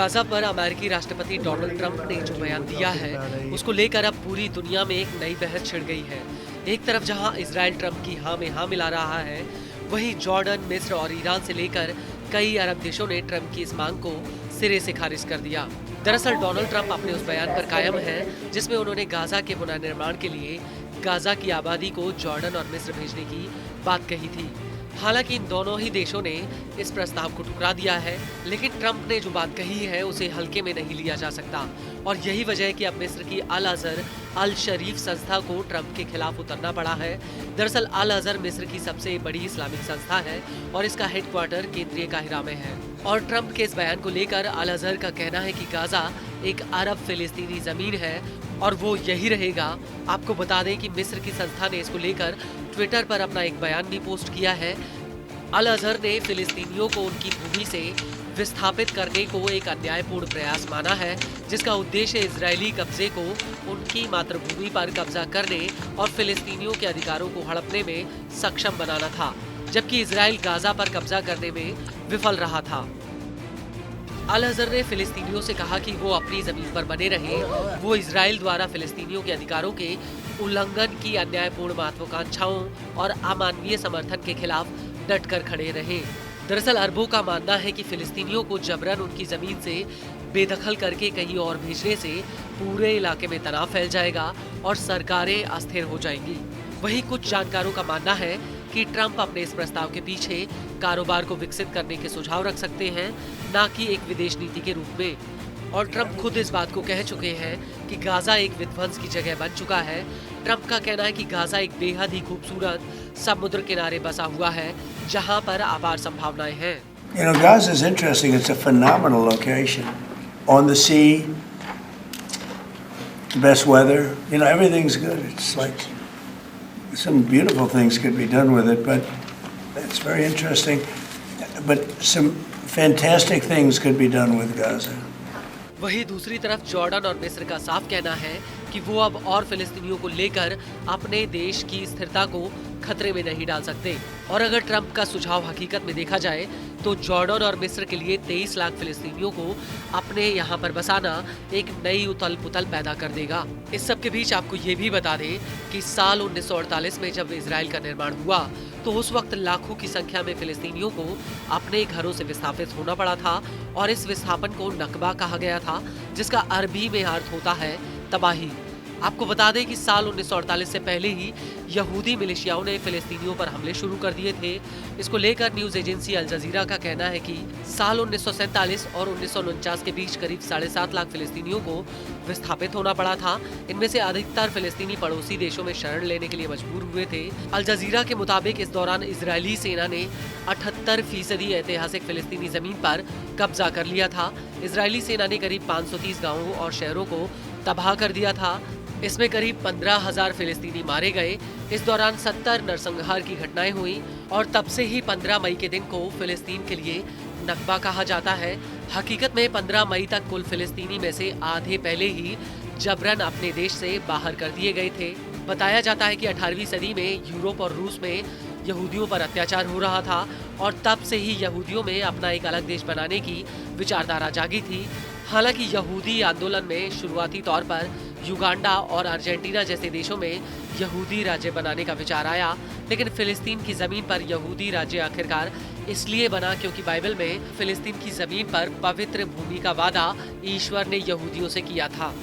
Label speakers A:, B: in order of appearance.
A: Gaza पर अमेरिकी राष्ट्रपति डोनाल्ड ट्रंप ने जो बयान दिया है, उसको लेकर अब पूरी दुनिया में एक नई बहस छिड़ गई है। एक तरफ जहां इजराइल ट्रंप की हाँ में हाँ मिला रहा है, वहीं जॉर्डन, मिस्र और ईरान से लेकर कई अरब देशों ने ट्रंप की इस मांग को सिरे से खारिज कर दिया। दरअसल डोनाल्ड ट्रंप अपने उस बयान पर कायम है जिसमें उन्होंने गाजा के पुनर्निर्माण के लिए गाजा की आबादी को जॉर्डन और मिस्र भेजने की बात कही थी। हालांकि इन दोनों ही देशों ने इस प्रस्ताव को ठुकरा दिया है, लेकिन ट्रंप ने जो बात कही है उसे हल्के में नहीं लिया जा सकता और यही वजह है कि अब मिस्र की अल अजहर अल शरीफ संस्था को ट्रंप के खिलाफ उतरना पड़ा है। दरअसल अल अजहर मिस्र की सबसे बड़ी इस्लामिक संस्था है और इसका हेडक्वार्टर केंद्रीय काहिरा में है। और ट्रंप के इस बयान को लेकर अल अजहर का कहना है कि गाजा एक अरब फिलिस्तीनी जमीन है और वो यही रहेगा। आपको बता दें कि मिस्र की संस्था ने इसको लेकर ट्विटर पर अपना एक बयान भी पोस्ट किया है। अल अजहर ने फिलिस्तीनियों को उनकी भूमि से विस्थापित करने को एक अन्यायपूर्ण प्रयास माना है, जिसका उद्देश्य इजरायली कब्जे को उनकी मातृभूमि पर कब्जा करने और फिलिस्तीनियों के अधिकारों को हड़पने में सक्षम बनाना था, जबकि इजराइल गाजा पर कब्जा करने में विफल रहा था। अल अजहर ने फिलिस्तीनियों से कहा कि वो अपनी जमीन पर बने रहें, वो इजराइल द्वारा फिलिस्तीनियों के अधिकारों के उल्लंघन की अन्यायपूर्ण महत्वाकांक्षाओं और अमानवीय समर्थन के खिलाफ डटकर खड़े रहे। दरअसल अरबों का मानना है कि फिलिस्तीनियों को जबरन उनकी जमीन से बेदखल करके कहीं और भेजने से पूरे इलाके में तनाव फैल जाएगा और सरकारें अस्थिर हो जाएंगी। वहीं कुछ जानकारों का मानना है कि ट्रंप अपने इस प्रस्ताव के पीछे कारोबार को विकसित करने के सुझाव रख सकते हैं, न कि एक विदेश नीति के रूप में। और ट्रंप खुद इस बात को कह चुके हैं कि गाजा एक विध्वंस की जगह बन चुका है। ट्रंप का कहना है कि गाजा एक बेहद ही खूबसूरत समुद्र किनारे बसा हुआ है, जहां पर अपार संभावनाएं हैं।
B: You know, Gaza is interesting. It's a phenomenal location on the sea, the best weather. You know, everything's good. It's like some beautiful things could be done with it, but it's very interesting. But some fantastic things could be done with Gaza.
A: वहीं दूसरी तरफ Jordan और मिस्र का साफ कहना है कि वो अब और फिलिस्तीनियों को लेकर अपने देश की स्थिरता को खतरे में नहीं डाल सकते। और अगर ट्रंप का सुझाव हकीकत में देखा जाए तो जॉर्डन और मिस्र के लिए 23 लाख फिलिस्तीनियों को अपने यहाँ पर बसाना एक नई उथल पुथल पैदा कर देगा। इस सब के बीच आपको ये भी बता दें कि साल 1948 में जब इजराइल का निर्माण हुआ तो उस वक्त लाखों की संख्या में फिलिस्तीनियों को अपने घरों से विस्थापित होना पड़ा था और इस विस्थापन को नकबा कहा गया था, जिसका अरबी में अर्थ होता है तबाही। आपको बता दें कि साल 1948 से पहले ही यहूदी मिलिशियाओं ने फिलिस्तीनियों पर हमले शुरू कर दिए थे। इसको लेकर न्यूज एजेंसी अल जजीरा का कहना है कि साल 1947 और 1949 के बीच करीब 7.5 लाख फिलिस्तीनियों को विस्थापित होना पड़ा था। इनमें से अधिकतर फिलिस्तीनी पड़ोसी देशों में शरण लेने के लिए मजबूर हुए थे। अल जजीरा के मुताबिक इस दौरान इजरायली सेना ने 78% ऐतिहासिक फिलिस्तीनी जमीन पर कब्जा कर लिया था। इजरायली सेना ने करीब 530 गाँवों और शहरों को तबाह कर दिया था। इसमें करीब 15,000 फिलिस्तीनी मारे गए। इस दौरान 70 नरसंहार की घटनाएं हुई और तब से ही 15 मई के दिन को फिलिस्तीन के लिए नकबा कहा जाता है। हकीकत में 15 मई तक कुल फिलिस्तीनी में से आधे पहले ही जबरन अपने देश से बाहर कर दिए गए थे। बताया जाता है कि 18वीं सदी में यूरोप और रूस में यहूदियों पर अत्याचार हो रहा था और तब से ही यहूदियों में अपना एक अलग देश बनाने की विचारधारा जागी थी। हालांकि यहूदी आंदोलन में शुरुआती तौर पर युगांडा और अर्जेंटीना जैसे देशों में यहूदी राज्य बनाने का विचार आया, लेकिन फिलिस्तीन की जमीन पर यहूदी राज्य आखिरकार इसलिए बना क्योंकि बाइबल में फिलिस्तीन की जमीन पर पवित्र भूमि का वादा ईश्वर ने यहूदियों से किया था।